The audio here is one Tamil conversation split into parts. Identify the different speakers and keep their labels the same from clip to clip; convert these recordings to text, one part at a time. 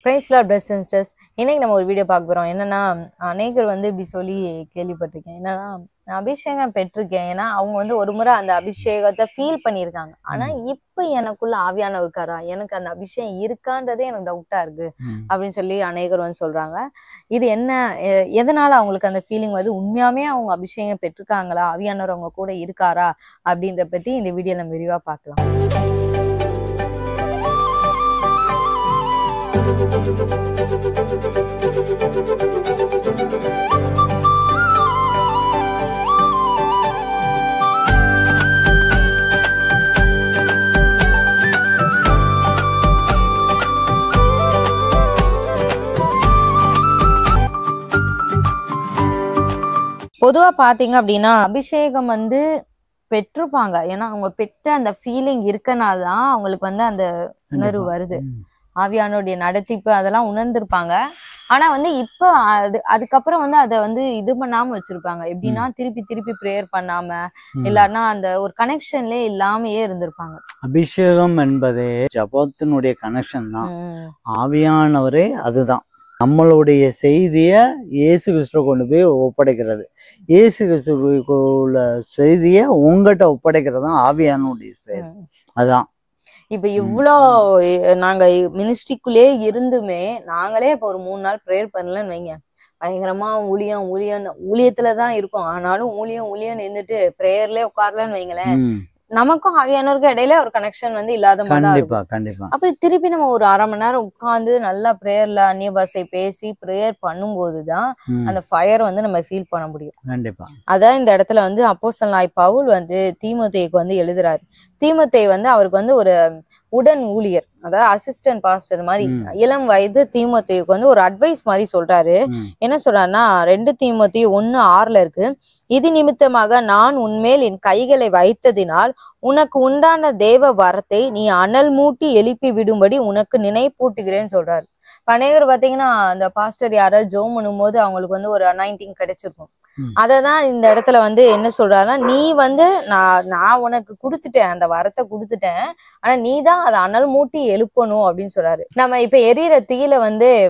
Speaker 1: Praise Lord, brothers and sisters. இன்னைக்கு நம்ம ஒரு வீடியோ பார்க்க போறோம். என்னன்னா அநேகர் இப்படி சொல்லி கேள்விப்பட்டிருக்கேன். என்னன்னா நான் அபிஷேகம் பெற்றிருக்கேன். ஏன்னா அவங்க ஒரு முறை அந்த அபிஷேகத்தை ஃபீல் பண்ணியிருக்காங்க. ஆனா இப்ப எனக்குள்ள ஆவியானவர் இருக்காரா, எனக்கு அந்த அபிஷேகம் இருக்கான்றதே எனக்கு டவுட்டா இருக்கு அப்படின்னு சொல்லி அநேகர் சொல்றாங்க. இது என்ன, எதனால அவங்களுக்கு அந்த ஃபீலிங் உண்மையாமே அவங்க அபிஷேகம் பெற்றிருக்காங்களா, ஆவியானவர் அவங்க கூட இருக்காரா அப்படின்ற பத்தி இந்த வீடியோல நம்ம விரிவா பார்க்கலாம். பொதுவா பாத்தீங்க அப்படின்னா அபிஷேகம் பெற்றிருப்பாங்க. ஏன்னா அவங்க பெற்ற அந்த ஃபீலிங் இருக்கனால்தான் அவங்களுக்கு அந்த உணர்வு வருது. ஆவியானுடைய நடத்திப்பு அதெல்லாம் உணர்ந்திருப்பாங்க. ஆனா இப்ப அதுக்கப்புறம் அதை இது பண்ணாம வச்சிருப்பாங்க. எப்படின்னா திருப்பி திருப்பி பிரேயர் பண்ணாம, இல்லன்னா அந்த ஒரு கனெக்ஷன்லயே இல்லாமயே இருந்திருப்பாங்க.
Speaker 2: அபிஷேகம் என்பதே ஜபத்தினுடைய கனெக்ஷன் தான். ஆவியானவரே அதுதான். நம்மளுடைய செய்திய இயேசு கிறிஸ்துவ கொண்டு போய் ஒப்படைக்கிறது. இயேசு கிறிஸ்துவ செய்திய உங்ககிட்ட ஒப்படைக்கிறது தான் ஆவியானுடைய செயல். அதுதான்.
Speaker 1: இப்ப இவ்வளோ நாங்க மினிஸ்ட்ரிக்குள்ளே இருந்துமே நாங்களே இப்ப ஒரு 3 நாள் ப்ரேயர் பண்ணலன்னு வைங்க, பயங்கரமா ஊழியத்துலதான் இருக்கும். ஆனாலும் ஊழியம் இருந்துட்டு பிரேயர்லயே உட்காரலன்னு வைங்களேன், நமக்கும் ஆவியானவருக்கும் இடையில ஒரு கனெக்ஷன் இல்லாத மாதிரி. அப்படி திருப்பி நம்ம ஒரு 1/2 மணி நேரம் உட்கார்ந்து நல்லா பிரேயர்ல அந்நிய பாஷை பேசி பிரேயர் பண்ணும்போதுதான் அந்த ஃபயர் நம்ம ஃபீல் பண்ண முடியும். அதான் இந்த இடத்துல அப்போஸ்தலனாகிய பவுல் தீமோத்தேயுக்கு எழுதுறாரு. தீமோத்தேயு அவருக்கு ஒரு உடன் ஊழியர், அதாவது அசிஸ்டன்ட் பாஸ்டர் மாதிரி. இளம் வயது தீமோத்தேயுக்கு ஒரு அட்வைஸ் மாதிரி சொல்றாரு. என்ன சொல்றாருன்னா 2 தீமோத்தேயு 1:6 இருக்கு. இது நிமித்தமாக நான் உன்மேல் என் கைகளை வைத்ததினால் உனக்கு உண்டான தேவ வரத்தை நீ அனல் மூட்டி எழுப்பி விடும்படி உனக்கு நினைப்பூட்டுகிறேன்னு சொல்றாரு. அநேகர் பாத்தீங்கன்னா அந்த பாஸ்டர் யாராவது ஜோம் பண்ணும் போது அவங்களுக்கு ஒரு அனாயிண்டிங் கிடைச்சிருக்கும். அததான் இந்த இடத்துல என்ன சொல்றாருன்னா, நீ நான் உனக்கு கொடுத்துட்டேன், அந்த வரத்தை கொடுத்துட்டேன், ஆனா நீதான் அதை அனல் மூட்டி எழுப்பணும் அப்படின்னு சொல்றாரு. நம்ம இப்ப எரியற தீயில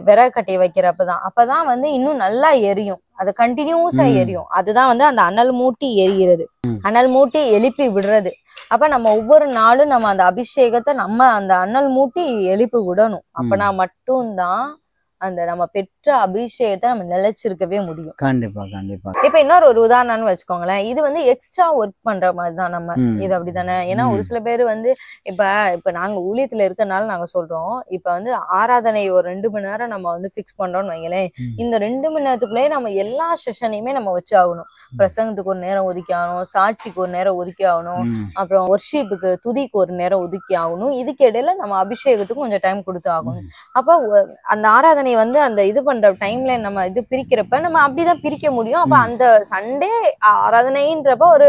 Speaker 1: விறகு கட்டி வைக்கிறப்பதான் அப்பதான் இன்னும் நல்லா எரியும், அது கண்டினியூஸா எரியும். அதுதான் அந்த அனல் மூட்டி எரிகிறது, அனல் மூட்டி எழுப்பி விடுறது. அப்ப நம்ம ஒவ்வொரு நாளும் நம்ம அந்த அபிஷேகத்தை அந்த அனல் மூட்டி எழுப்பி விடணும். அப்பனா மட்டும்தான் அந்த நம்ம பெற்ற அபிஷேகத்தை நம்ம நிலைச்சிருக்கவே முடியும்.
Speaker 2: கண்டிப்பா கண்டிப்பா.
Speaker 1: இப்ப இன்னொரு உதாரணம்னு வச்சுக்கோங்களேன். இது எக்ஸ்ட்ரா ஒர்க் பண்ற மாதிரிதான் நம்ம இது அப்படித்தானே. ஏன்னா ஒரு சில பேர் இப்ப நாங்க ஊழியத்துல இருக்கனால நாங்க சொல்றோம். இப்ப ஆராதனை ஒரு 2 மணி நேரம் நம்ம பிக்ஸ் பண்றோம்னு வைங்களேன். இந்த 2 மணி நேரத்துக்குள்ளேயே நம்ம எல்லா செஷனையுமே நம்ம வச்சு ஆகணும். பிரசங்கத்துக்கு ஒரு நேரம் ஒதுக்கி ஆகணும், சாட்சிக்கு ஒரு நேரம் ஒதுக்கி ஆகணும், அப்புறம் ஒர்ஷிப்புக்கு துதிக்கு ஒரு நேரம் ஒதுக்கி ஆகணும். இதுக்கு இடையில நம்ம அபிஷேகத்துக்கு கொஞ்சம் டைம் கொடுத்து ஆகணும். அப்ப அந்த ஆராதனை அந்த இது பண்ற டைம்ல நம்ம இது பிரிக்கிறப்ப நம்ம அப்படிதான் பிரிக்க முடியும். அப்ப அந்த சண்டே ஆராதனைன்றப்ப ஒரு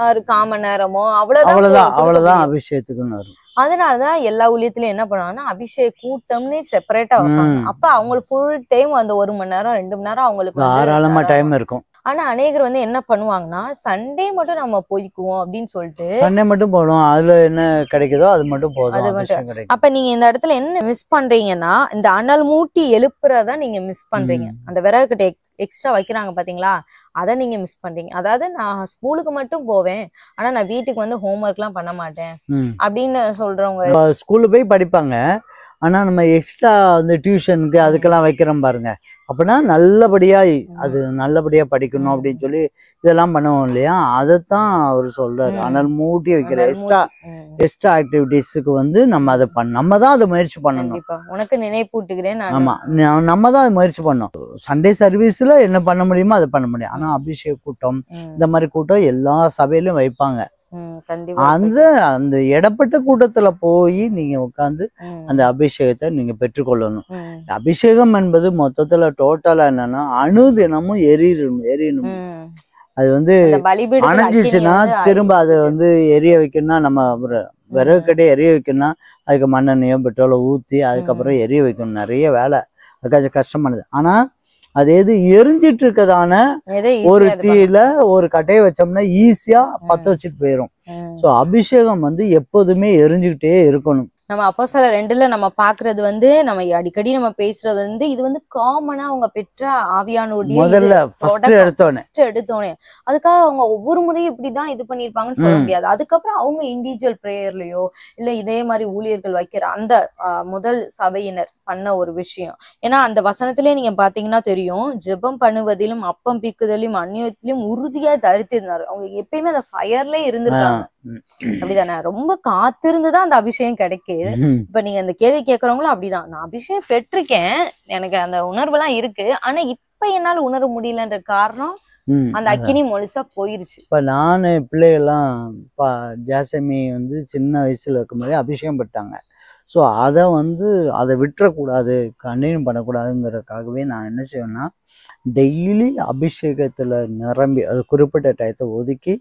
Speaker 1: 1/4 மணி நேரமோ
Speaker 2: அவ்வளவுதான் அபிஷேகத்துக்கு.
Speaker 1: அதனாலதான் எல்லா ஊழியத்திலயும் என்ன பண்ணுவாங்கன்னா அபிஷேக கூட்டம்னு செப்பரேட்டா வைப்பாங்க. அப்ப அவங்களுக்கு ஃபுல் டைம் 1 மணி நேரம் 2 மணி நேரம் அவங்களுக்கு
Speaker 2: தாராளமா டைம் இருக்கும்.
Speaker 1: ஆனா அநேகர் என்ன பண்ணுவாங்கன்னா சண்டே மட்டும் நம்ம போய்க்குவோம் அப்படின்னு சொல்லிட்டு
Speaker 2: சண்டே மட்டும் போடும். அதுல என்ன கிடைக்குதோ அது மட்டும் போதும்.
Speaker 1: அப்ப நீங்க இந்த இடத்துல என்ன மிஸ் பண்றீங்கன்னா, இந்த அனல் மூட்டி எழுப்புறத நீங்க மிஸ் பண்றீங்க. அந்த விறகு கிட்ட எக்ஸ்ட்ரா வைக்கிறாங்க பாத்தீங்களா, அதை நீங்க மிஸ் பண்றீங்க. அதாவது நான் ஸ்கூலுக்கு மட்டும் போவேன், ஆனா நான் வீட்டுக்கு ஹோம்ஒர்க் எல்லாம் பண்ண மாட்டேன் அப்படின்னு சொல்றவங்க
Speaker 2: ஸ்கூல்ல போய் படிப்பாங்க. ஆனா நம்ம எக்ஸ்ட்ரா டியூஷனுக்கு அதுக்கெல்லாம் வைக்கிறோம் பாருங்க. அப்படின்னா நல்லபடியா படிக்கணும் அப்படின்னு சொல்லி இதெல்லாம் பண்ணுவோம் இல்லையா. அதைத்தான் அவர் சொல்றாரு, அனல் மூட்டி வைக்கிற எக்ஸ்ட்ரா ஆக்டிவிட்டிஸுக்கு நம்ம தான் அதை முயற்சி பண்ணணும்.
Speaker 1: உனக்கு நினைப்பூட்டுகிறேன்.
Speaker 2: ஆமா, நம்ம தான் முயற்சி பண்ணோம். சண்டே சர்வீஸ்ல என்ன பண்ண முடியுமோ அதை பண்ண முடியும். ஆனா அபிஷேக கூட்டம் இந்த மாதிரி கூட்டம் எல்லா சபையிலும் வைப்பாங்க. அந்த இடப்பட்ட கூட்டத்துல போய் நீங்க உட்கார்ந்து அந்த அபிஷேகத்தை நீங்க பெற்றுக்கொள்ளணும். அபிஷேகம் என்பது மொத்தத்துல டோட்டலா என்னன்னா அணுதினமும் எரியணும். அது அணைஞ்சிச்சுன்னா திரும்ப அதை எரிய வைக்கணும்னா, நம்ம விறகு கட்டி எரிய வைக்கணும்னா அதுக்கு மண்ணெண்ணையோ பெட்ரோலை ஊத்தி அதுக்கப்புறம் எரிய வைக்கணும். நிறைய வேலை, அதுக்காச்சும் கஷ்டமானது. ஆனா அது எது எரிஞ்சிட்டு இருக்கதான ஒரு தீயில ஒரு கட்டையை வச்சோம்னா ஈஸியா பத்த வச்சுட்டு போயிடும். சோ அபிஷேகம் எப்போதுமே எரிஞ்சுக்கிட்டே இருக்கணும்.
Speaker 1: நம்ம அப்போஸ்தலர் 2ல நம்ம பாக்குறது வந்து நம்ம அடிக்கடி நம்ம பேசுறது வந்து இது வந்து காமனா அவங்க பெற்ற ஆவியானுடைய
Speaker 2: முதல்ல ஃபர்ஸ்ட்
Speaker 1: எடுத்தோனே அதுக்காக அவங்க ஒவ்வொரு முறையும் இப்படிதான் இது பண்ணிருப்பாங்கன்னு சொல்ல முடியாது. அதுக்கப்புறம் அவங்க இண்டிவிஜுவல் பிரேயர்லயோ இல்ல இதே மாதிரி ஊழியர்கள் வைக்கிற அந்த முதல் சபையினர் பண்ண ஒரு விஷயம். ஏன்னா அந்த வசனத்திலே நீங்க பாத்தீங்கன்னா தெரியும், ஜெபம் பண்ணுவதிலும் அப்பம் பிக்குதலும் அந்நியத்திலும் உறுதியா தரித்திருந்தாரு. அவங்க எப்பயுமே அந்த ஃபயர்லயே இருந்திருக்காங்க. அப்படிதானே? ரொம்ப காத்திருந்துதான் அந்த அபிஷேகம் கிடைக்குது. இப்ப நீங்க அந்த கேள்வி கேட்கறவங்களும் அப்படிதான். நான் அபிஷேகம் பெற்றிருக்கேன், எனக்கு அந்த உணர்வு எல்லாம் இருக்கு, ஆனா இப்ப என்னால உணர முடியலன்ற காரணம் அந்த அக்கினி முழுசா போயிருச்சு.
Speaker 2: இப்ப நானு பிள்ளைகள்லாம் ஜாசமி வந்து சின்ன வயசுல இருக்கும்போதே அபிஷேகம் பெற்றாங்க. ஸோ அதை விட்டுறக்கூடாது, கண்டினியூ பண்ணக்கூடாதுங்கிறதுக்காகவே நான் என்ன செய்வேன்னா, டெய்லி அபிஷேகத்தில் நிரம்பி அது குறிப்பிட்ட டயத்தை ஒதுக்கி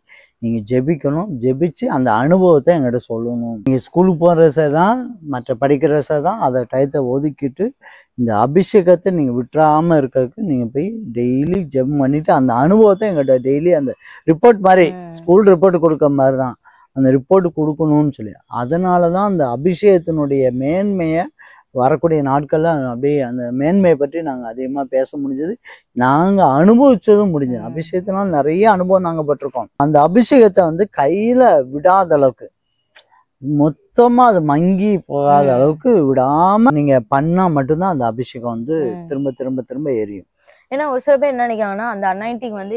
Speaker 2: நீங்கள் ஜெபிக்கணும். ஜெபிச்சு அந்த அனுபவத்தை என்கிட்ட சொல்லணும். நீங்கள் ஸ்கூலுக்கு போகிறத தான், மற்ற படிக்கிறத தான், அதை டயத்தை ஒதுக்கிட்டு இந்த அபிஷேகத்தை நீங்கள் விட்டுறாமல் இருக்கிறதுக்கு நீங்கள் போய் டெய்லி ஜெபம் பண்ணிவிட்டு அந்த அனுபவத்தை எங்கிட்ட டெய்லி அந்த ரிப்போர்ட் மாதிரி, ஸ்கூல் ரிப்போர்ட் கொடுக்குற மாதிரி தான் அந்த ரிப்போர்ட் கொடுக்கணும்னு சொல்லி. அதனால தான் அந்த அபிஷேகத்தினுடைய மேன்மையை வரக்கூடிய நாட்கள்ல அப்படியே அந்த மேன்மையை பற்றி நாங்கள் அதிகமாக பேச முடிஞ்சது, நாங்கள் அனுபவிச்சதும் முடிஞ்சது. அபிஷேகத்தினால நிறைய அனுபவம் நாங்கள் பட்டிருக்கோம். அந்த அபிஷேகத்தை வந்து கையில விடாத அளவுக்கு, மொத்தமா அது மங்கி போகாத அளவுக்கு விடாம நீங்க பண்ணா மட்டும்தான் அந்த அபிஷேகம் வந்து திரும்ப திரும்ப திரும்ப எரியும்.
Speaker 1: ஏன்னா ஒரு சில பேர் என்ன நினைக்கிறாங்கன்னா, அந்த அனாயிண்டிங் வந்து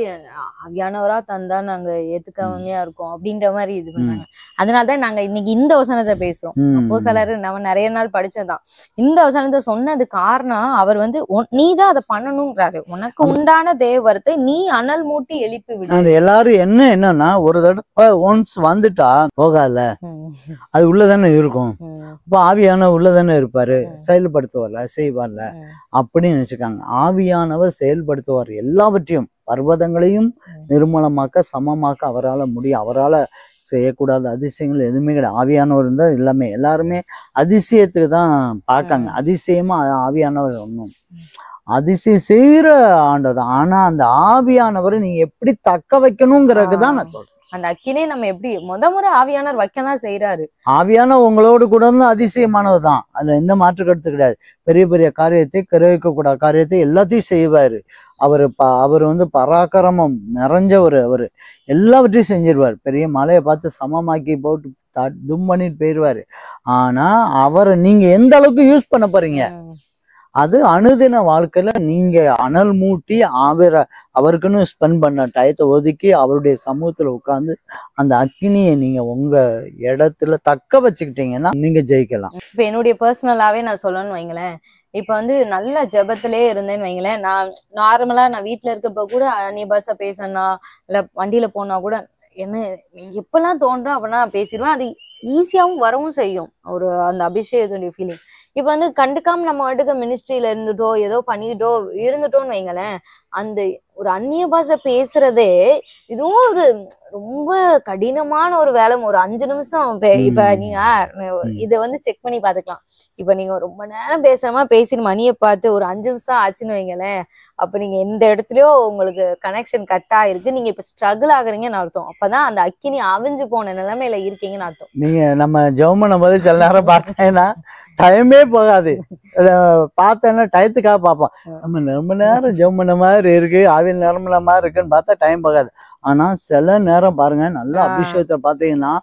Speaker 1: ஆவியானவரா தந்தா நாங்க ஏத்துக்கவங்கயா இருக்கோம் அப்படின்ற மாதிரி இது பண்ணாங்க. அதனாலதான் நாங்க இன்னைக்கு இந்த வசனத்தை பேசுறோம். அப்போ சிலர் நம்ம நிறைய நாள் படிச்சதுதான் இந்த வசனத்தை சொன்னது காரணம், அவர் வந்து நீதான் அதை பண்ணணுங்கிறாரு. உனக்கு உண்டான தேவரத்தை நீ அனல் மூட்டி எழுப்பி விடு.
Speaker 2: எல்லாரும் என்னன்னா ஒரு தடவை ஒன்ஸ் வந்துட்டா போகால, அது உள்ளதானே இருக்கும். அப்ப ஆவியானவர் உள்ளதானே இருப்பாரு, செயல்படுத்துவார்ல, செய்வார்ல அப்படின்னு நினைச்சுக்காங்க. ஆவியானவர் செயல்படுத்துவார் எல்லாவற்றையும், பர்வதங்களையும் நிர்மலமாக்க சமமாக்க அவரால் முடியும். அவரால் செய்யக்கூடாத அதிசயங்கள் எதுவுமே கிடையாது. ஆவியானவர் இருந்தால் எல்லாமே, எல்லாருமே அதிசயத்துக்கு தான் பார்க்காங்க. அதிசயமா ஆவியானவர் ஒன்றும் அதிசயம் செய்யற ஆண்டதான். ஆனா அந்த ஆவியானவரை நீங்க எப்படி தக்க வைக்கணுங்கிறதுக்கு தான் நான் சொல்றேன்.
Speaker 1: அந்த அக்கினே நம்ம எப்படி முறை ஆவியானவர் வைக்கதான் செய்யறாரு.
Speaker 2: ஆவியான உங்களோடு கூட இருந்து அதிசயமானவர் தான், அதுல எந்த மாற்று கருத்து கிடையாது. பெரிய பெரிய காரியத்தை, கிரகிக்க கூடாத காரியத்தை எல்லாத்தையும் செய்வாரு. அவர் வந்து பராக்கிரமம் நிறைஞ்சவர். அவரு எல்லாவற்றையும் செஞ்சிருவார். பெரிய மலையை பார்த்து சமமாக்கி போட்டு தும் பண்ணிட்டு போயிடுவாரு. ஆனா அவரை நீங்க எந்த அளவுக்கு யூஸ் பண்ண போறீங்க, அது அனுதின வாழ்க்கையில நீங்க அனல் மூட்டி அவருக்குன்னு ஸ்பெண்ட் பண்ண டயத்தை ஒதுக்கி அவருடைய சமூகத்துல உட்கார்ந்து அந்த அக்னியை நீங்க உங்க இடத்துல தக்க வச்சுக்கிட்டீங்கன்னா நீங்க ஜெயிக்கலாம்.
Speaker 1: இப்ப என்னுடைய பர்சனலாவே நான் சொல்லணும்னு வைங்களேன், இப்ப வந்து நல்ல ஜெபத்திலே இருந்தேன்னு வைங்களேன், நான் நார்மலா நான் வீட்டுல இருக்கப்ப கூட அந்நிய பாஷை பேசனா இல்ல வண்டியில போனா கூட என்ன எப்பெல்லாம் தோன்றோ அப்பெல்லாம் பேசிடுவேன். அது ஈஸியாவும் வரவும் செய்யும் ஒரு அந்த அபிஷேகத்துடைய ஃபீலிங். இப்ப வந்து கண்டுக்காம நம்ம வாட்டுக்கு மினிஸ்ட்ரியில இருந்துட்டோ ஏதோ பண்ணிக்கிட்டோ இருந்துட்டோன்னு வைங்களேன், அந்த ஒரு அந்நிய பாஷை பேசுறதே இதுவும் ஒரு ரொம்ப கடினமான ஒரு வேலை. ஒரு 5 நிமிஷம் இப்ப நீங்க இதை வந்து செக் பண்ணி பாத்துக்கலாம். இப்ப நீங்க ரொம்ப நேரம் பேசுறமா பேசி மணியை பார்த்து ஒரு 5 நிமிஷம் ஆச்சுன்னு வைங்களேன், அப்ப நீங்க எந்த இடத்துலயோ உங்களுக்கு கனெக்ஷன் கட் ஆயிருக்கு, நீங்க இப்ப ஸ்ட்ரகிள் ஆகுறீங்கன்னு அர்த்தம். அப்பதான் அந்த அக்கினி அவிஞ்சு போன நிலைமையில இருக்கீங்கன்னு அர்த்தம்.
Speaker 2: நீங்க நம்ம ஜெபம் பண்ணும்போது சில நேரம் பார்த்தீங்கன்னா டைமே போகாது. பார்த்தேன்னா டயத்துக்காக பார்ப்போம், நம்ம ரொம்ப நேரம் ஜெபம் பண்ண மாதிரி இருக்கு, ஆவியில் நிரம்பல மாதிரி இருக்குன்னு பார்த்தா டைம் போகாது. ஆனா சில நேரம் பாருங்க, நல்ல அபிஷேகத்தை பார்த்தீங்கன்னா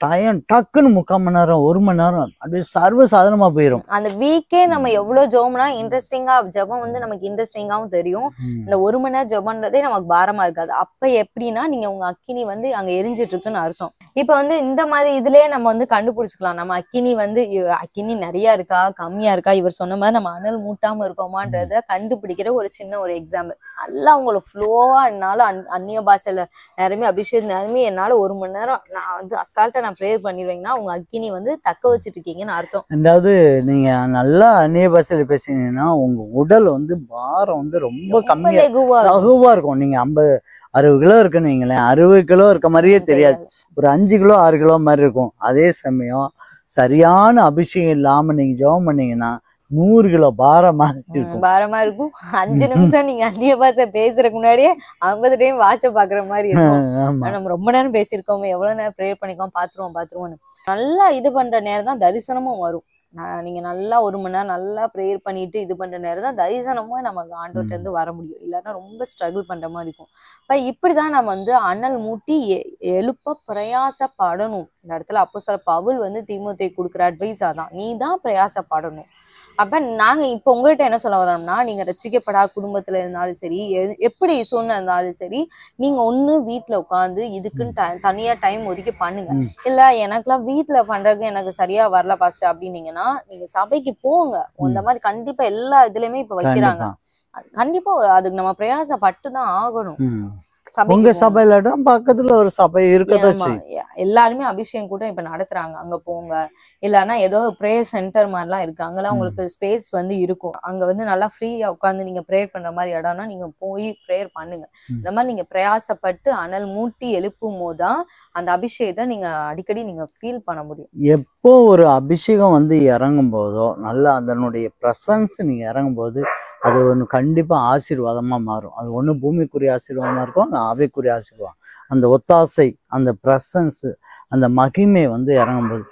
Speaker 2: டைம் டக்குன்னு 3/4 மணி நேரம் 1 மணி நேரம் அப்படியே சர்வ சாதாரணமா போயிடும்.
Speaker 1: அந்த வீக்கே நம்ம எவ்வளவு ஜெபம்னா இன்ட்ரெஸ்டிங்கா ஜெபம் வந்து நமக்கு இன்ட்ரெஸ்டிங்காவும் தெரியும். இந்த 1 மணி நேரம் ஜெபம்ன்றதே நமக்கு பாரமா இருக்காது. அப்ப எப்படின்னா நீங்க உங்க அக்கினி வந்து அங்க எரிஞ்சிட்டு இருக்குன்னு அர்த்தம். இப்ப வந்து இந்த மாதிரி இதுலயே நம்ம வந்து கண்டுபிடிச்சுக்கலாம், நம்ம அக்கினி வந்து அக்கினி நிறைய இருக்கா கம்மியா இருக்கா, இவர் சொன்ன மாதிரி நம்ம அனல் மூட்டாம இருக்கோமான்றத கண்டுபிடிக்கிற ஒரு சின்ன ஒரு எக்ஸாம்பிள். நல்லா உங்களுக்கு ஃப்ளோவா என்னால அந்நிய பாஷையில நேரமே அபிஷேகம் நேரமே என்னால 1 மணி நேரம் நான் வந்து அசால்ட்டா நான் ப்ரேயர் பண்ணிடுவேங்கன்னா உங்க அக்கினி வந்து தக்க வச்சுட்டு இருக்கீங்கன்னு அர்த்தம்.
Speaker 2: ரெண்டாவது நீங்க நல்லா அந்நிய பாஷையில பேசினீங்கன்னா உங்க உடல் வந்து பாரம் வந்து ரொம்ப கம்மியா லகுவா இருக்கும். நீங்க 50-60 கிலோ இருக்குன்னு வைங்களேன், 60 கிலோ இருக்க மாதிரியே தெரியாது, ஒரு 5 கிலோ 6 கிலோ மாதிரி இருக்கும். அதே சமயம் சரியான அபிஷேகம் இல்லாம நீங்க ஜெபம் பண்ணீங்கன்னா 100 கிலோ பாரமா இருக்கும்.
Speaker 1: பாரமா இருக்கும். 5 நிமிஷம் நீங்க அந்நிய பாஷை பேசுறதுக்கு முன்னாடியே 50 டைம் வாட்ச பாக்குற மாதிரி இருக்கும். நம்ம ரொம்ப நேரம் பேசியிருக்கோம், எவ்வளவு நேரம் ப்ரேயர் பண்ணிக்கோம், பாத்துருவோம்னு நல்லா இது பண்ற நேரம் தான் தரிசனமும் வரும். நீங்க நல்லா 1 மணி நேரம் நல்லா ப்ரேயர் பண்ணிட்டு இது பண்ற நேரம் தான் தரிசனமும் நமக்கு ஆண்டவர்ட்ட இருந்து வர முடியும். இல்லைன்னா ரொம்ப ஸ்ட்ரகிள் பண்ற மாதிரி இருக்கும். இப்படிதான் நம்ம வந்து அனல் மூட்டி எழுப்ப பிரயாசப்படணும். இந்த இடத்துல அப்போஸ்தலர் பவுல் வந்து தீமோத்தேயுக்கு கொடுக்குற அட்வைஸ் அதான், நீ தான் பிரயாசப்படணும். அப்ப நாங்க இப்ப உங்ககிட்ட என்ன சொல்ல வரோம்னா, நீங்க ரட்சிக்கப்படா குடும்பத்துல இருந்தாலும் சரி, எப்படி சூழ்நிலை இருந்தாலும் சரி, நீங்க ஒண்ணு வீட்டுல உட்காந்து இதுக்குன்னு தனியா டைம் ஒதுக்கி பண்ணுங்க. இல்ல எனக்குலாம் வீட்டுல பண்றதுக்கு எனக்கு சரியா வரல பாஸ்டர் அப்படின்னீங்கன்னா, நீங்க சபைக்கு போங்க. இந்த மாதிரி கண்டிப்பா எல்லா இதுலயுமே இப்ப வைக்கிறாங்க. கண்டிப்பா அதுக்கு நம்ம பிரயாசப்பட்டுதான் ஆகணும்.
Speaker 2: உங்க சபையில பக்கத்துல ஒரு சபை இருக்கதாச்சு.
Speaker 1: எல்லாருமே அபிஷேகம் கூட இப்ப நடத்துறாங்க, அங்க போங்க. இல்லன்னா ஏதோ பிரேயர் சென்டர் மாதிரிலாம் இருக்கு, அங்கெல்லாம் உங்களுக்கு ஸ்பேஸ் வந்து இருக்கும். அங்க வந்து நல்லா ஃப்ரீயா உட்காந்து நீங்க ப்ரேயர் பண்ற மாதிரி இடம்னா நீங்க போய் ப்ரேயர் பண்ணுங்க. இந்த மாதிரி நீங்க பிரயாசப்பட்டு அனல் மூட்டி எழுப்பும் போதுதான் அந்த அபிஷேகத்தை நீங்க அடிக்கடி நீங்க ஃபீல் பண்ண முடியும்.
Speaker 2: எப்போ ஒரு அபிஷேகம் வந்து இறங்கும் போதோ, நல்லா அதனுடைய பிரசன்ஸ் நீங்க இறங்கும் போது அது ஒன்று கண்டிப்பா ஆசீர்வாதமா மாறும். அது ஒண்ணு பூமிக்குரிய ஆசீர்வாதமா இருக்கும், ஆவிக்குரிய ஆசீர்வாதம். அந்த ஒத்தாசை, அந்த பிரசன்ஸ், அந்த மகிமை வந்து இறங்கும்போது,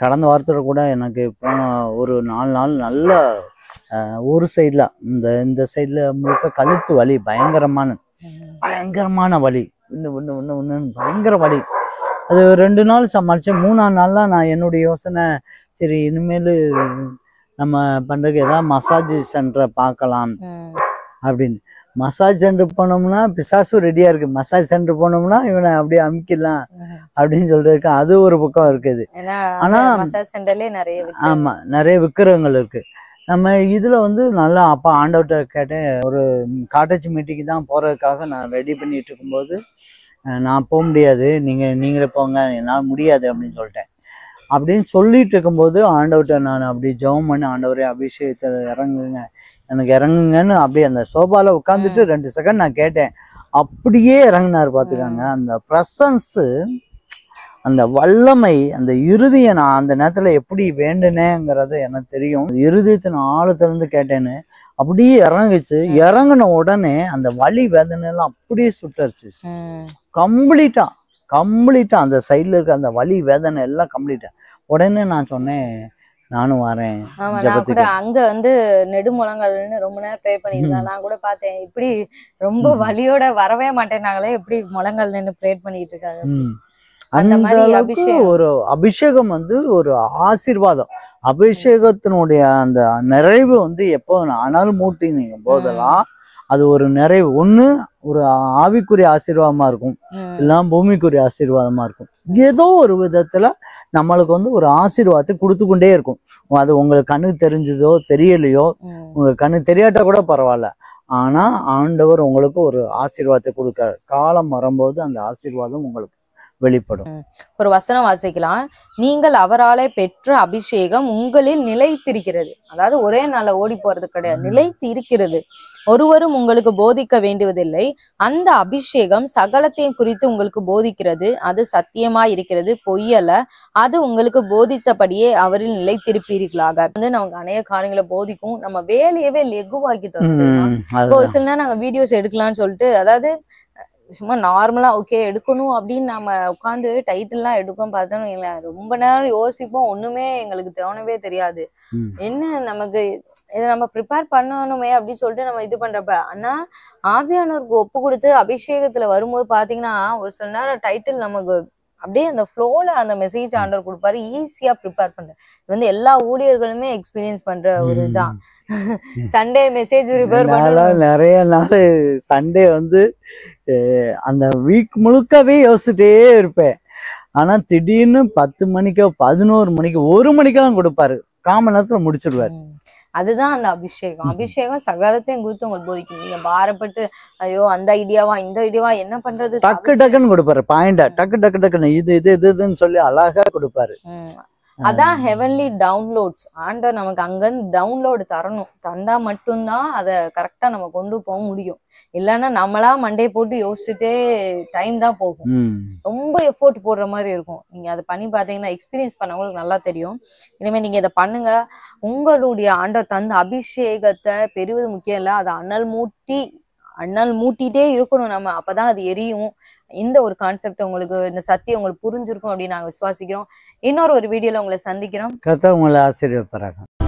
Speaker 2: கடந்த வாரத்தில் கூட எனக்கு போன ஒரு 4 நாள் நல்ல ஒரு சைடில் இந்த சைடில் முழுக்க கழுத்து வலி, பயங்கரமான வலி, ஒன்று பயங்கர வலி. அது 2 நாள் சமாளித்தேன். 3ஆம் நாள்லாம் நான் என்னுடைய யோசனை, சரி இனிமேல் நம்ம பண்றதுக்கு ஏதாவது மசாஜ் சென்டரை பார்க்கலாம் அப்படின்னு. மசாஜ் சென்டர் போனோம்னா பிசாசு ரெடியா இருக்கு, மசாஜ் சென்டர் போனோம்னா இவனை அப்படியே அமுக்கிடலாம் அப்படின்னு சொல்லிட்டு அது ஒரு பக்கம் இருக்குது. ஆனா ஆமா, நிறைய விக்கிரகங்கள் இருக்கு. நம்ம இதுல வந்து நல்லா அப்பா ஆண்டவர்கிட்ட கேட்டேன். ஒரு காட்டேஜ் மீட்டிங்கு தான் போறதுக்காக நான் ரெடி பண்ணிட்டு இருக்கும்போது, நான் போக முடியாது, நீங்களே போங்க, என்னால் முடியாது அப்படின்னு சொல்லிட்டேன். அப்படின்னு சொல்லிட்டு இருக்கும்போது ஆண்டவர்கிட்ட நான் அப்படி ஜெபம் பண்ணி, ஆண்டவரே அபிஷேகத்தில் எனக்கு இறங்குங்கன்னு அப்படியே அந்த சோபால உட்காந்துட்டு 2 செகண்ட் நான் கேட்டேன். அப்படியே இறங்கினார் பார்த்துக்காங்க. அந்த ப்ரெசன்ஸு, அந்த வல்லமை, அந்த இறுதியை நான் அந்த நேரத்தில் எப்படி வேண்டுனேங்கிறது எனக்கு தெரியும். இருதயத்தின் ஆழத்திலிருந்து கேட்டேன்னு அப்படியே இறங்குச்சு. இறங்கின உடனே அந்த வலி வேதனைலாம் அப்படியே சுட்டரிச்சு. கம்ப்ளீட்டா அந்த சைட்ல இருக்க அந்த வலி வேதனை எல்லாம் கம்ப்ளீட்டா. உடனே நான் சொன்னேன், நானும் வரேன்.
Speaker 1: அங்க வந்து நெடுமுழங்கல்னு ரொம்ப நேரம் ப்ரே பண்ணிருந்தேன். நான் கூட பார்த்தேன், இப்படி ரொம்ப வலியோட வரவே மாட்டேன்னாங்களே, எப்படி முழங்கல் நின்று ப்ரே பண்ணிட்டு இருக்காங்க.
Speaker 2: அந்த மாதிரி ஒரு அபிஷேகம் வந்து ஒரு ஆசீர்வாதம். அபிஷேகத்தினுடைய அந்த நிறைவு வந்து எப்போ அனல் மூட்டினீங்க போதெல்லாம் அது ஒரு நிறைவு. ஒண்ணு ஒரு ஆவிக்குரிய ஆசீர்வாதமா இருக்கும், இல்லைன்னா பூமிக்குரிய ஆசீர்வாதமா இருக்கும். ஏதோ ஒரு விதத்துல நம்மளுக்கு வந்து ஒரு ஆசீர்வாதத்தை கொடுத்து கொண்டே இருக்கும். அது உங்களுக்கு கண்ணுக்கு தெரிஞ்சதோ தெரியலையோ, உங்களுக்கு கண்ணு தெரியாட்டா கூட பரவாயில்ல, ஆனா ஆண்டவர் உங்களுக்கு ஒரு ஆசீர்வாதத்தை கொடுக்க காலம் வரும்போது அந்த ஆசீர்வாதம் உங்களுக்கு வெளிப்படும்.
Speaker 1: ஒரு வசனம் வாசிக்கலாம். நீங்கள் அவராலே பெற்ற அபிஷேகம் உங்களில் நிலைத்திருக்கிறது. அதாவது ஒரே நாள்ல ஓடி போறது கிடையாது, நிலைத்து இருக்கிறது. ஒருவரும் உங்களுக்கு போதிக்க வேண்டுவதில்லை. அந்த அபிஷேகம் சகலத்தையும் குறித்து உங்களுக்கு போதிக்கிறது. அது சத்தியமா இருக்கிறது, பொய்யல்ல. அது உங்களுக்கு போதித்தபடியே அவரில் நிலைத்திருப்பீர்களாக. வந்து நமக்கு அநேக காரியங்களை போதிக்கும். நம்ம வேலையவே லெகுவாக்கி தரும். இப்போ சில நேரம் நாங்க வீடியோஸ் எடுக்கலாம்னு சொல்லிட்டு, அதாவது சும்மா நார்மலா ஓகே எடுக்கணும் அப்படின்னு நம்ம உட்காந்து டைட்டில்லாம் எடுக்கணும் பார்த்தோம், ரொம்ப நேரம் யோசிப்போம். ஒண்ணுமே எங்களுக்கு தோணவே தெரியாது. என்ன நமக்கு இதை நம்ம ப்ரிப்பேர் பண்ணணுமே அப்படின்னு சொல்லிட்டு நம்ம இது பண்றப்ப, ஆனா ஆவியானவருக்கு ஒப்பு கொடுத்து அபிஷேகத்துல வரும்போது பாத்தீங்கன்னா ஒரு சில நேரம் டைட்டில் நமக்கு அப்படியே அந்த ஃப்ளோல அந்த மெசேஜ் ஆண்டவர் கொடுப்பாரு, ஈஸியா ப்ரிப்பேர் பண்ற. இது வந்து எல்லா ஊழியர்களுமே எக்ஸ்பீரியன்ஸ் பண்ற ஒரு இதுதான். சண்டே மெசேஜ் ப்ரிப்பேர் பண்ண
Speaker 2: நிறைய நாள் சண்டே வந்து அந்த வீக் முழுக்கவே யோசிச்சுட்டே இருப்பேன். ஆனா திடீர்னு 10 மணிக்கோ 11 மணிக்கோ 1 மணிக்கெல்லாம் கொடுப்பாரு, 1/4 மணி நேரத்துல முடிச்சிடுவாரு.
Speaker 1: அதுதான் அந்த அபிஷேகம். அபிஷேகம் சகலத்தையும் குறித்து உங்களுக்கு போதிக்கும். நீங்க பாரப்பட்டு ஐயோ அந்த ஐடியாவா இந்த ஐடியாவா என்ன பண்றது,
Speaker 2: டக்குன்னு கொடுப்பாரு. பாயிண்டா டக்குன்னு இது இதுன்னு சொல்லி அழகா கொடுப்பாரு.
Speaker 1: அதான் ஹெவன்லி டவுன்லோட்ஸ். ஆண்டவர் நமக்கு அங்கிருந்து டவுன்லோடு தரணும். தந்தா மட்டும்தான் அதை கரெக்டா நம்ம கொண்டு போக முடியும். இல்லைன்னா நம்மளா மண்டையை போட்டு யோசிச்சுட்டே டைம் தான் போகும். ரொம்ப எஃபோர்ட் போடுற மாதிரி இருக்கும். நீங்க அதை பண்ணி பார்த்தீங்கன்னா எக்ஸ்பீரியன்ஸ் பண்ணவங்களுக்கு நல்லா தெரியும். இனிமேல் நீங்க இதை பண்ணுங்க. உங்களுடைய ஆண்டவர் தந்த அபிஷேகத்தை பெறுவது முக்கியம் இல்லை, அதை அனல் மூட்டிட்டே இருக்கணும் நம்ம. அப்பதான் அது எரியும். இந்த ஒரு கான்செப்ட் உங்களுக்கு, இந்த சத்தியம் உங்களுக்கு புரிஞ்சிருக்கும் அப்படின்னு நாங்க விசுவாசிக்கிறோம். இன்னொரு வீடியோல உங்களை சந்திக்கிறோம்.
Speaker 2: கர்த்தர் உங்களை ஆசீர்வதிப்பாராக.